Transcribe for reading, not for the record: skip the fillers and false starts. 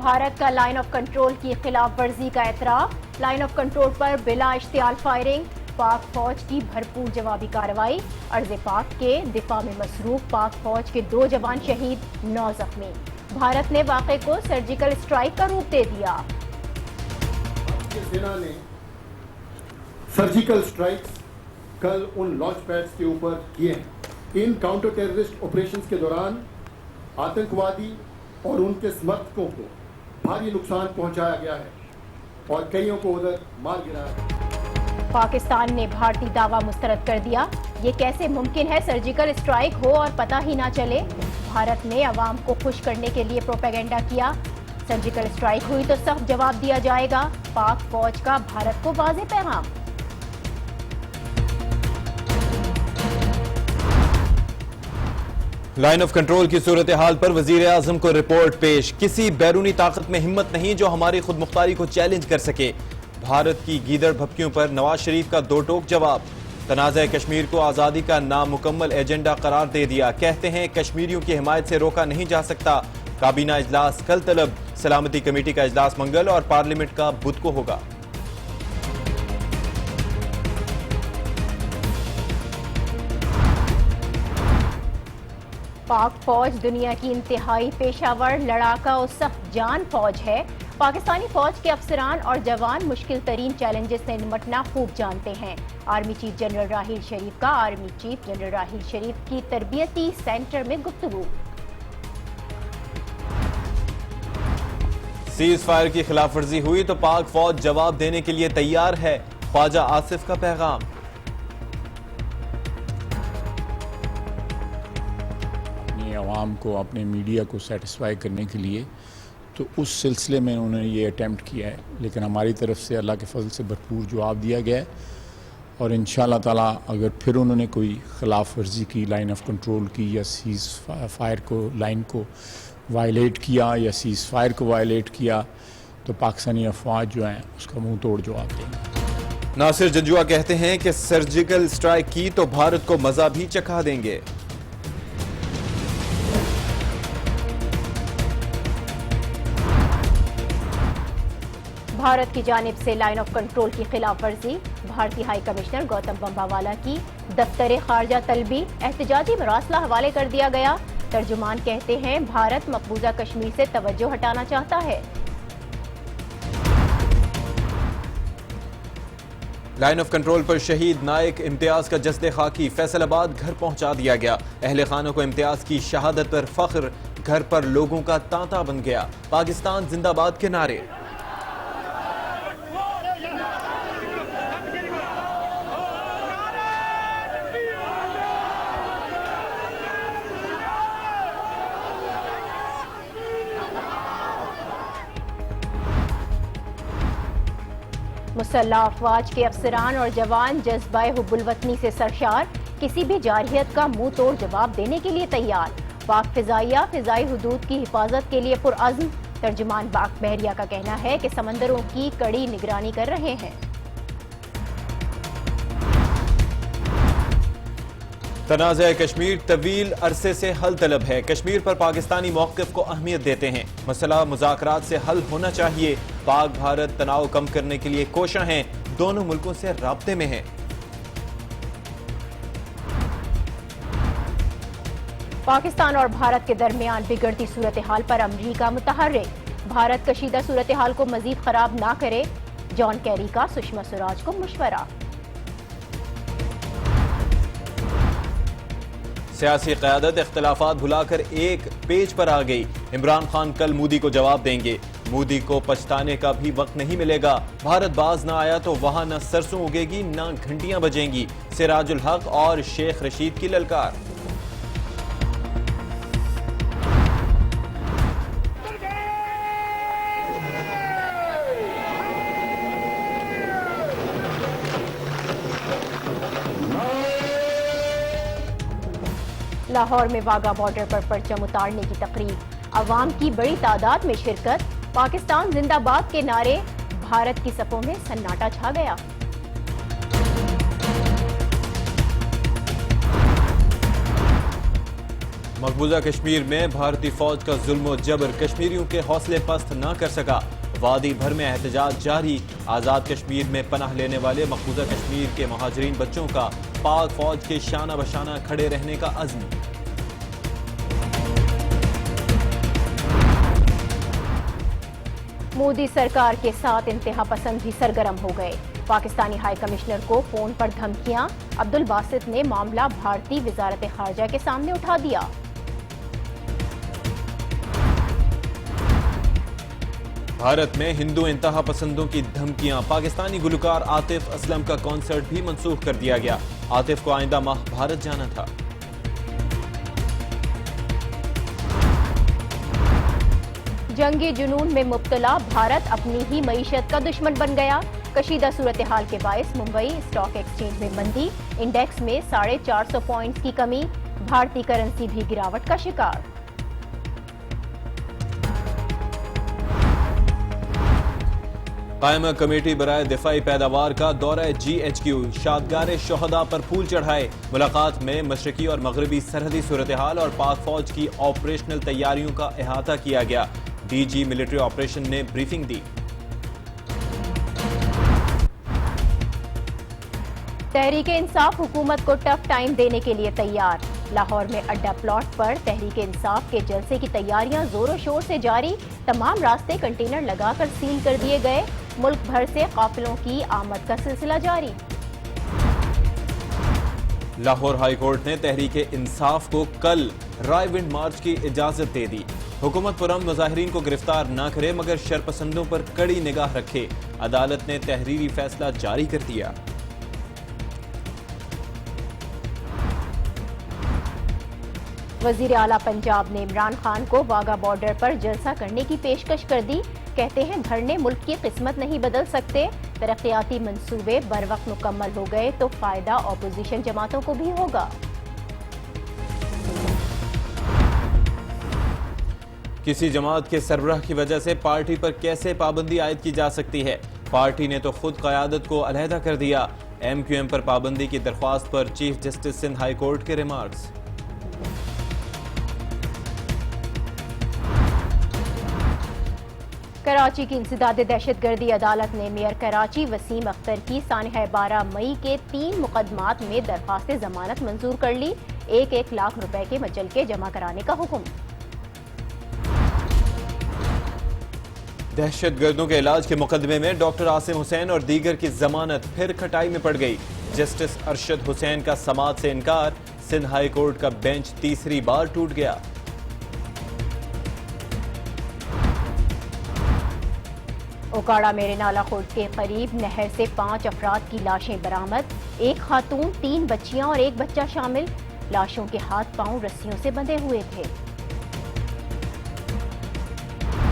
भारत का line of control की खिलाफ वर्जी का एतराफ। लाइन ऑफ कंट्रोल पर बिला इश्तियाल फायरिंग, पाक फौज की भरपूर जवाबी कार्रवाई। अर्ज़ पाक के दिफा में मसरूफ पाक फौज के 2 जवान शहीद, 9 जख्मी। भारत ने वाक़े को सर्जिकल स्ट्राइक का रूप दे दिया। सेना ने सर्जिकल स्ट्राइक्स कल उन लॉन्च पैड्स के ऊपर किए हैं। इन काउंटर टेररिस्ट ऑपरेशंस के दौरान आतंकवादी और उनके समर्थकों को भारी नुकसान पहुंचाया गया है और कईयों को उधर मार गिराया है। पाकिस्तान ने भारतीय दावा मुस्तरद कर दिया। ये कैसे मुमकिन है सर्जिकल स्ट्राइक हो और पता ही ना चले। भारत ने अवाम को खुश करने के लिए प्रोपेगेंडा किया। सर्जिकल स्ट्राइक हुई तो सख्त जवाब दिया जाएगा। पाक फौज का भारत को वाज़ेह पैगाम। लाइन ऑफ कंट्रोल की सूरत हाल पर वजीर आजम को रिपोर्ट पेश। किसी बैरूनी ताकत में हिम्मत नहीं जो हमारी खुद मुख्तारी को चैलेंज कर सके। भारत की गीदड़ भपकियों पर नवाज शरीफ का दो टोक जवाब। तनाज़ा कश्मीर को आज़ादी का नामुकम्मल एजेंडा करार दे दिया। कहते हैं कश्मीरियों की हिमायत से रोका नहीं जा सकता। काबीना इजलास कल तलब। सलामती कमेटी का इजलास मंगल और पार्लियामेंट का बुध को होगा। पाक फौज दुनिया की इंतहाई पेशावर, लड़ाका और सख्त जान फौज है। पाकिस्तानी फौज के अफसरान और जवान मुश्किल तरीन चैलेंजेस से निपटना खूब जानते हैं। आर्मी चीफ जनरल राहील शरीफ का आर्मी चीफ जनरल राहील शरीफ की तरबियती सेंटर में गुफ्तगू। सीज फायर की खिलाफ वर्जी हुई तो पाक फौज जवाब देने के लिए तैयार है। ख्वाजा आसिफ का पैगाम। आवाम को, अपने मीडिया को सेटिस्फाई करने के लिए, तो उस सिलसिले में उन्होंने ये अटैम्प्ट किया है। लेकिन हमारी तरफ से अल्लाह के फजल से भरपूर जवाब दिया गया है और इंशाअल्लाह ताला अगर फिर उन्होंने कोई खिलाफ वर्जी की, लाइन ऑफ कंट्रोल की या सीज़ फायर को, लाइन को वायलेट किया या सीज़ फायर को वायलेट किया, तो पाकिस्तानी अफवाज जो हैं उसका मुंह तोड़ जवाब देंगे। नासिर जंजुआ कहते हैं कि सर्जिकल स्ट्राइक की तो भारत को मजा भी चखा देंगे। भारत की जानिब से लाइन ऑफ कंट्रोल की खिलाफ वर्जी। भारतीय हाई कमिश्नर गौतम बंबावाला की दफ्तर खारजा तलबी एहतजाजी मरासला हवाले कर दिया गया। तर्जुमान कहते हैं भारत मकबूजा कश्मीर से तवज्जो हटाना चाहता है। लाइन ऑफ कंट्रोल पर शहीद नायक इम्तियाज का जस्दे खाकी फैसलाबाद घर पहुंचा दिया गया। अहले खानों को इम्तियाज की शहादत पर फख्र। घर पर लोगों का तांता बन गया। पाकिस्तान जिंदाबाद के नारे। मुसल्लह अफवाज के अफसरान और जवान जज्बाए हुब्बुल वतनी से सरशार। किसी भी जारहियत का मुंह तोड़ जवाब देने के लिए तैयार। पाक फिजाइया फिजाई हुदूद की हिफाजत के लिए पुरअज़्म। तर्जुमान पाक बहरिया का कहना है कि समंदरों की कड़ी निगरानी कर रहे हैं। तनाज़ा कश्मीर तवील अरसे से हल तलब है। कश्मीर पर पाकिस्तानी मौक़िफ़ को अहमियत देते हैं। मसला मुज़ाकरात से हल होना चाहिए। पाक भारत तनाव कम करने के लिए कोशिश हैं। दोनों मुल्कों से राब्ते में हैं। पाकिस्तान और भारत के दरमियान बिगड़ती सूरत हाल पर अमरीका मुतहर्रिक। भारत कशीदा सूरत हाल को मजीद खराब ना करे। जॉन कैरी का सुषमा स्वराज को मशवरा। सियासी क़यादत इख्तिलाफात भुलाकर एक पेज पर आ गई। इमरान खान कल मोदी को जवाब देंगे। मोदी को पछताने का भी वक्त नहीं मिलेगा। भारत बाज ना आया तो वहां न सरसों उगेगी न घंटियां बजेंगी। सिराजुल हक और शेख रशीद की ललकार। लाहौर में वाघा बॉर्डर पर परचम उतारने की तकरीब। अवाम की बड़ी तादाद में शिरकत। पाकिस्तान जिंदाबाद के नारे। भारत की सफों में सन्नाटा छा गया। मकबूजा कश्मीर में भारतीय फौज का जुल्म और जबर कश्मीरियों के हौसले पस्त न कर सका। वादी भर में एहतजाज जारी। आजाद कश्मीर में पनाह लेने वाले मकबूजा कश्मीर के महाजरीन बच्चों का पाक फौज के शाना बशाना खड़े रहने का अज़्म। मोदी सरकार के साथ इंतहा पसंद भी सरगर्म हो गए। पाकिस्तानी हाई कमिश्नर को फोन पर धमकियां। अब्दुल बासित ने मामला भारतीय वजारत खारजा के सामने उठा दिया। भारत में हिंदू इंतहा पसंदों की धमकियां। पाकिस्तानी गुलकार आतिफ असलम का कॉन्सर्ट भी मंसूख कर दिया गया। आतिफ को आइंदा माह भारत जाना था। जंगी जुनून में मुब्तला भारत अपनी ही मईशत का दुश्मन बन गया। कशीदा सूरत हाल के बायस मुंबई स्टॉक एक्सचेंज में मंदी, इंडेक्स में 450 पॉइंट्स की कमी। भारतीय करेंसी भी गिरावट का शिकार। कायमा कमेटी बराए दिफाई पैदावार का दौरा GHQ। शादगार शोहदा पर फूल चढ़ाए। मुलाकात में मशरकी और मगरबी सरहदी सूरत हाल और पाक फौज की ऑपरेशनल तैयारियों का अहाता किया गया। DG मिलिट्री ऑपरेशन ने ब्रीफिंग दी। तहरीक इंसाफ हुकूमत को टफ टाइम देने के लिए तैयार। लाहौर में अड्डा प्लॉट पर तहरीक इंसाफ के जलसे की तैयारियां जोरों शोर से जारी। तमाम रास्ते कंटेनर लगाकर सील कर दिए गए। मुल्क भर से काफिलों की आमद का सिलसिला जारी। लाहौर हाई कोर्ट ने तहरीक इंसाफ को कल रायविंड मार्च की इजाजत दे दी। हुकूमत पुरअमन मुजाहिरीन को गिरफ्तार न करे मगर शरपसंदों पर कड़ी निगाह रखे। अदालत ने तहरीरी फैसला जारी कर दिया। वजीर आला पंजाब ने इमरान खान को वाघा बॉर्डर पर जलसा करने की पेशकश कर दी। कहते हैं धरने मुल्क की किस्मत नहीं बदल सकते। तरक्याती मंसूबे बर वक्त मुकम्मल हो गए तो फायदा ऑपोजिशन जमातों को भी होगा। किसी जमात के सरबराह की वजह से पार्टी पर कैसे पाबंदी आयद की जा सकती है? पार्टी ने तो खुद क़यादत को अलहदा कर दिया। MQM पर पाबंदी की दरख्वास्त पर chief justice Sindh high court के रिमार्क्स। कराची की इंसदाद दहशतगर्दी अदालत ने मेयर कराची वसीम अख्तर की सानह 12 मई के 3 मुकदमात में दरख्वास्त जमानत मंजूर कर ली। 1-1 लाख रुपए के मचलके जमा कराने का हुक्म। दहशतगर्दों के इलाज के मुकदमे में डॉक्टर आसिम हुसैन और दीगर की जमानत फिर खटाई में पड़ गई। जस्टिस अरशद हुसैन का समाअत से इनकार। सिंध हाई कोर्ट का बेंच तीसरी बार टूट गया। ओकाड़ा मेरे नाला खुर्द के करीब नहर से 5 अफराद की लाशें बरामद। 1 खातून, 3 बच्चियां और 1 बच्चा शामिल। लाशों के हाथ पांव रस्सियों से बंधे हुए थे।